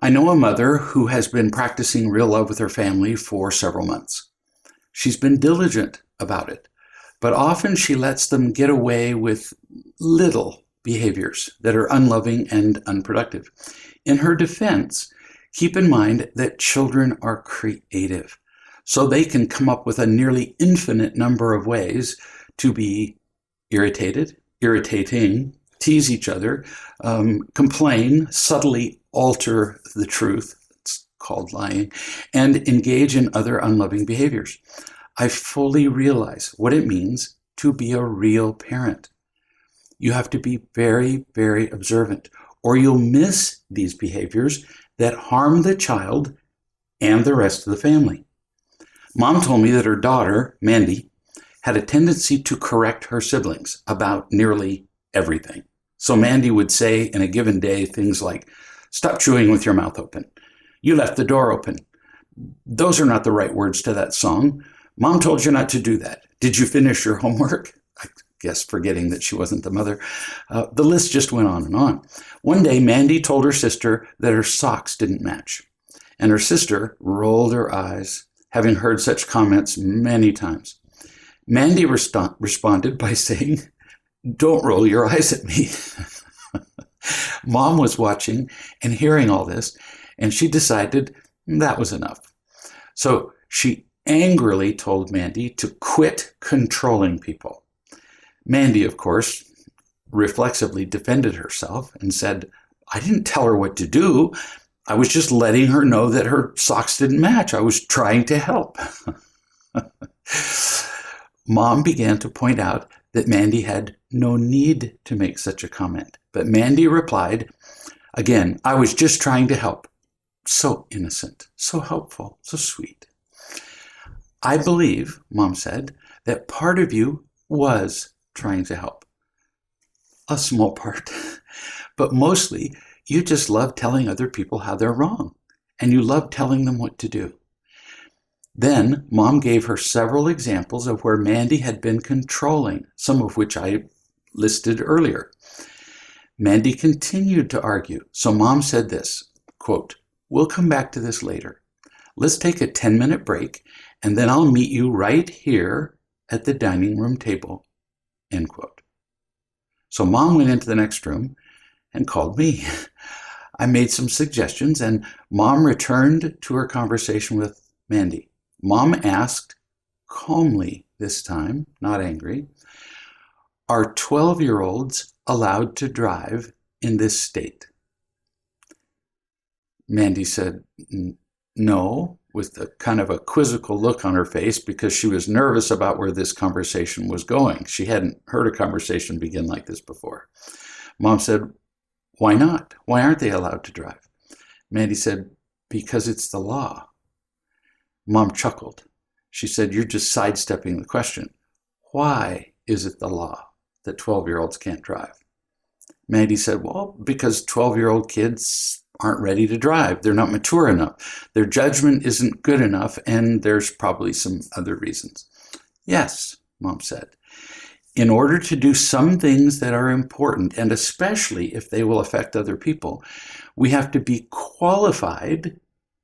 I know a mother who has been practicing real love with her family for several months. She's been diligent about it, but often she lets them get away with little behaviors that are unloving and unproductive. In her defense, keep in mind that children are creative, so they can come up with a nearly infinite number of ways to be irritating, tease each other, complain, subtly alter the truth, it's called lying, and engage in other unloving behaviors. I fully realize what it means to be a real parent. You have to be very, very observant, or you'll miss these behaviors that harm the child and the rest of the family. Mom told me that her daughter, Mandy, had a tendency to correct her siblings about nearly everything. So Mandy would say in a given day things like, "Stop chewing with your mouth open. You left the door open. Those are not the right words to that song. Mom told you not to do that. Did you finish your homework?" I guess forgetting that she wasn't the mother. The list just went on and on. One day, Mandy told her sister that her socks didn't match. And her sister rolled her eyes, having heard such comments many times. Mandy responded by saying, "Don't roll your eyes at me." Mom was watching and hearing all this, and she decided that was enough. So she angrily told Mandy to quit controlling people. Mandy, of course, reflexively defended herself and said, "I didn't tell her what to do. I was just letting her know that her socks didn't match. I was trying to help." Mom began to point out that Mandy had no need to make such a comment. But Mandy replied, again, "I was just trying to help." So innocent, so helpful, so sweet. "I believe," Mom said, "that part of you was trying to help. A small part. But mostly, you just love telling other people how they're wrong, and you love telling them what to do." Then Mom gave her several examples of where Mandy had been controlling, some of which I listed earlier. Mandy continued to argue, so Mom said this, quote, "We'll come back to this later. Let's take a 10-minute break, and then I'll meet you right here at the dining room table," end quote. So Mom went into the next room and called me. I made some suggestions, and Mom returned to her conversation with Mandy. Mom asked, calmly this time, not angry, "Are 12-year-olds allowed to drive in this state?" Mandy said, "No," with a kind of a quizzical look on her face because she was nervous about where this conversation was going. She hadn't heard a conversation begin like this before. Mom said, "Why not? Why aren't they allowed to drive?" Mandy said, "Because it's the law." Mom chuckled. She said, "You're just sidestepping the question. Why is it the law that 12-year-olds can't drive?" Mandy said, "Well, because 12-year-old kids aren't ready to drive. They're not mature enough. Their judgment isn't good enough, and there's probably some other reasons." "Yes," Mom said. "In order to do some things that are important, and especially if they will affect other people, we have to be qualified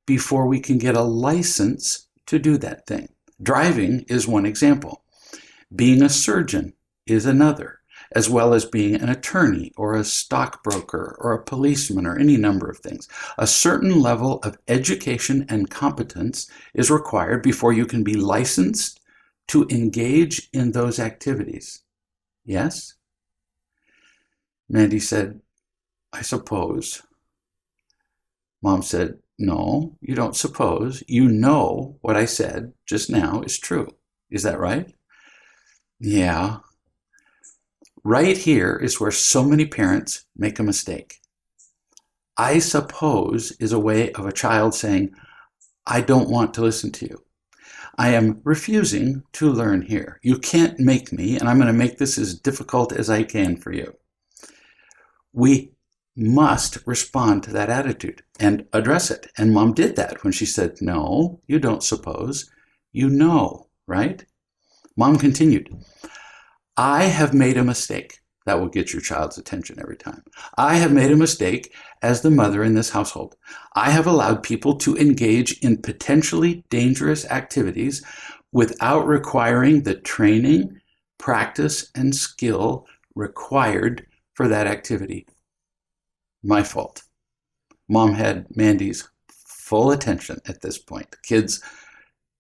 before we can get a license to do that thing. Driving is one example. Being a surgeon is another, as well as being an attorney or a stockbroker or a policeman or any number of things. A certain level of education and competence is required before you can be licensed to engage in those activities. Yes?" Mandy said, "I suppose." Mom said, "No, you don't suppose. You know what I said just now is true. Is that right?" "Yeah." Right here is where so many parents make a mistake. "I suppose" is a way of a child saying, "I don't want to listen to you. I am refusing to learn here. You can't make me, and I'm going to make this as difficult as I can for you." We must respond to that attitude and address it. And Mom did that when she said, "No, you don't suppose. You know, right?" Mom continued, "I have made a mistake. that will get your child's attention every time. I have made a mistake as the mother in this household. I have allowed people to engage in potentially dangerous activities without requiring the training, practice, and skill required for that activity. My fault. Mom had Mandy's full attention at this point. Kids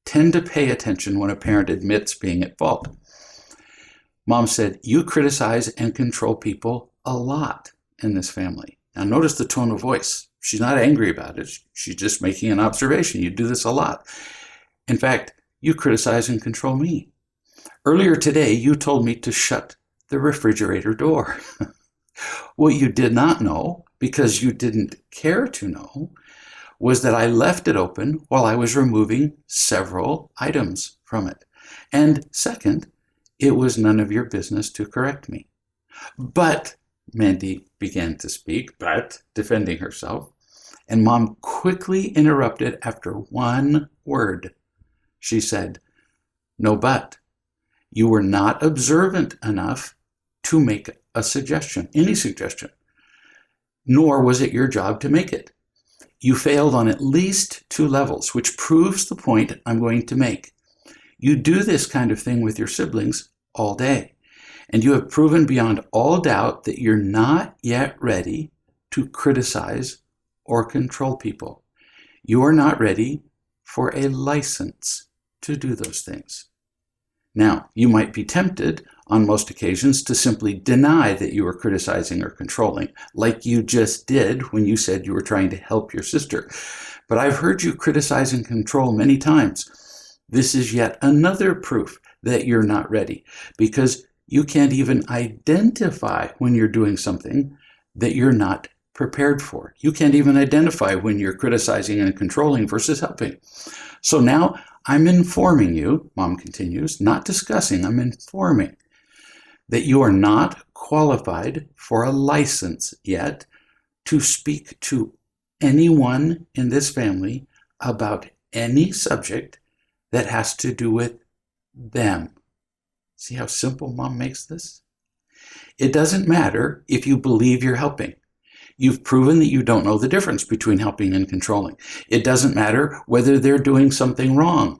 tend to pay attention when a parent admits being at fault. Mom said, "You criticize and control people a lot in this family." Now notice the tone of voice. She's not angry about it. She's just making an observation. You do this a lot. In fact, you criticize and control me. Earlier today, you told me to shut the refrigerator door. What you did not know, because you didn't care to know, was that I left it open while I was removing several items from it. And second, it was none of your business to correct me. But, Mandy began to speak, but defending herself, and Mom quickly interrupted after one word. She said, "No, but you were not observant enough to make a suggestion, any suggestion, nor was it your job to make it. You failed on at least 2 levels, which proves the point I'm going to make. You do this kind of thing with your siblings all day, and you have proven beyond all doubt that you're not yet ready to criticize or control people. You are not ready for a license to do those things." Now, you might be tempted on most occasions to simply deny that you were criticizing or controlling, like you just did when you said you were trying to help your sister. But I've heard you criticize and control many times. This is yet another proof that you're not ready, because you can't even identify when you're doing something that you're not prepared for. You can't even identify when you're criticizing and controlling versus helping. So now I'm informing you, Mom continues, not discussing, I'm informing that you are not qualified for a license yet to speak to anyone in this family about any subject that has to do with them. See how simple Mom makes this? It doesn't matter if you believe you're helping. You've proven that you don't know the difference between helping and controlling. It doesn't matter whether they're doing something wrong.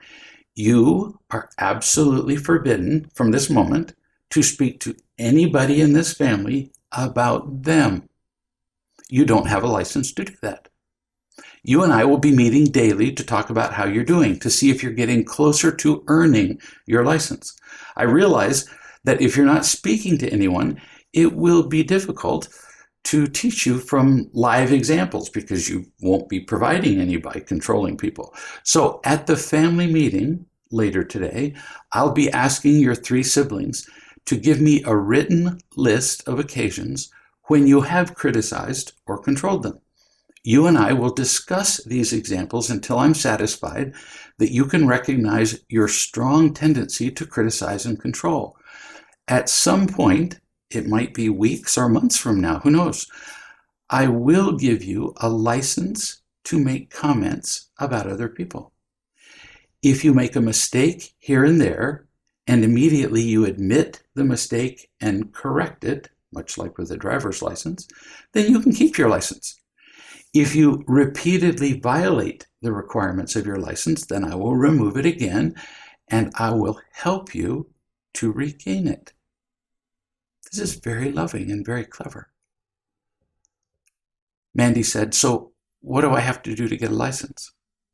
You are absolutely forbidden from this moment to speak to anybody in this family about them. You don't have a license to do that. You and I will be meeting daily to talk about how you're doing, to see if you're getting closer to earning your license. I realize that if you're not speaking to anyone, it will be difficult to teach you from live examples because you won't be providing any by controlling people. So at the family meeting later today, I'll be asking your 3 siblings to give me a written list of occasions when you have criticized or controlled them. You and I will discuss these examples until I'm satisfied that you can recognize your strong tendency to criticize and control. At some point, it might be weeks or months from now, who knows, I will give you a license to make comments about other people. If you make a mistake here and there, and immediately you admit the mistake and correct it, much like with a driver's license, then you can keep your license. If you repeatedly violate the requirements of your license, then I will remove it again, and I will help you to regain it. This is very loving and very clever. Mandy said, "So what do I have to do to get a license?"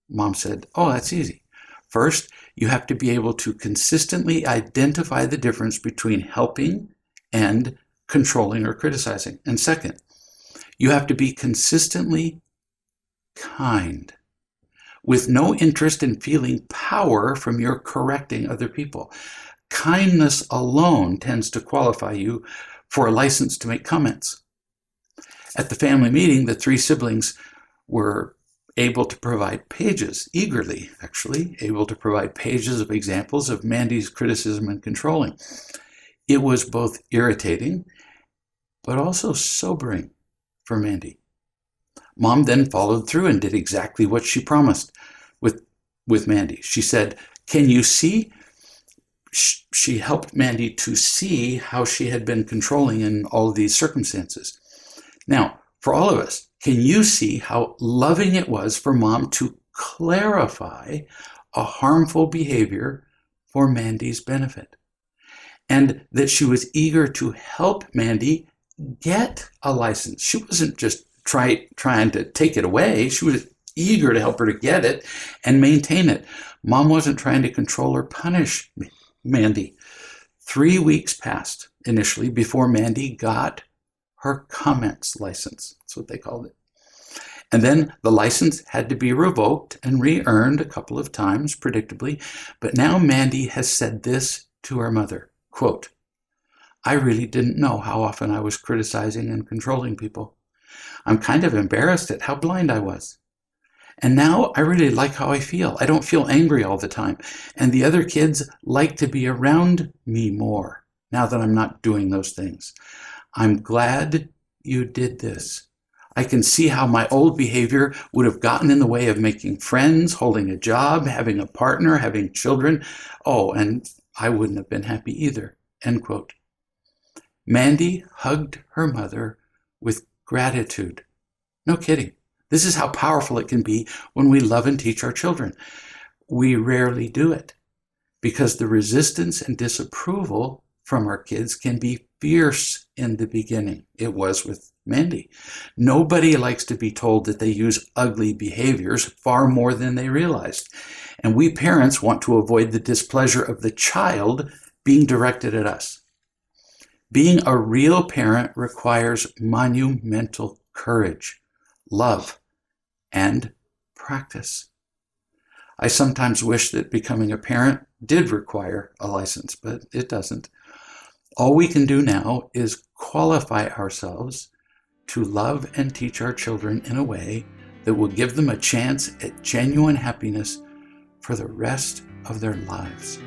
Mom said, "Oh, that's easy. First, you have to be able to consistently identify the difference between helping and controlling or criticizing. And second, you have to be consistently kind, with no interest in feeling power from your correcting other people. Kindness alone tends to qualify you for a license to make comments." At the family meeting, the 3 siblings were able to provide pages, eagerly actually, able to provide pages of examples of Mandy's criticism and controlling. It was both irritating, but also sobering for Mandy. Mom then followed through and did exactly what she promised with Mandy. She said, "Can you see?" she helped Mandy to see how she had been controlling in all of these circumstances. Now, for all of us, can you see how loving it was for Mom to clarify a harmful behavior for Mandy's benefit? And that she was eager to help Mandy get a license. She wasn't just trying to take it away. She was eager to help her to get it and maintain it. Mom wasn't trying to control or punish Mandy. 3 weeks passed initially before Mandy got her comments license. That's what they called it. And then the license had to be revoked and re-earned a couple of times, predictably. But now Mandy has said this to her mother, quote, "I really didn't know how often I was criticizing and controlling people. I'm kind of embarrassed at how blind I was. And now I really like how I feel. I don't feel angry all the time. And the other kids like to be around me more now that I'm not doing those things. I'm glad you did this. I can see how my old behavior would have gotten in the way of making friends, holding a job, having a partner, having children. Oh, and I wouldn't have been happy either." End quote. Mandy hugged her mother with gratitude. No kidding. This is how powerful it can be when we love and teach our children. We rarely do it because the resistance and disapproval from our kids can be fierce in the beginning. It was with Mandy. Nobody likes to be told that they use ugly behaviors far more than they realized. And we parents want to avoid the displeasure of the child being directed at us. Being a real parent requires monumental courage, love, and practice. I sometimes wish that becoming a parent did require a license, but it doesn't. All we can do now is qualify ourselves to love and teach our children in a way that will give them a chance at genuine happiness for the rest of their lives.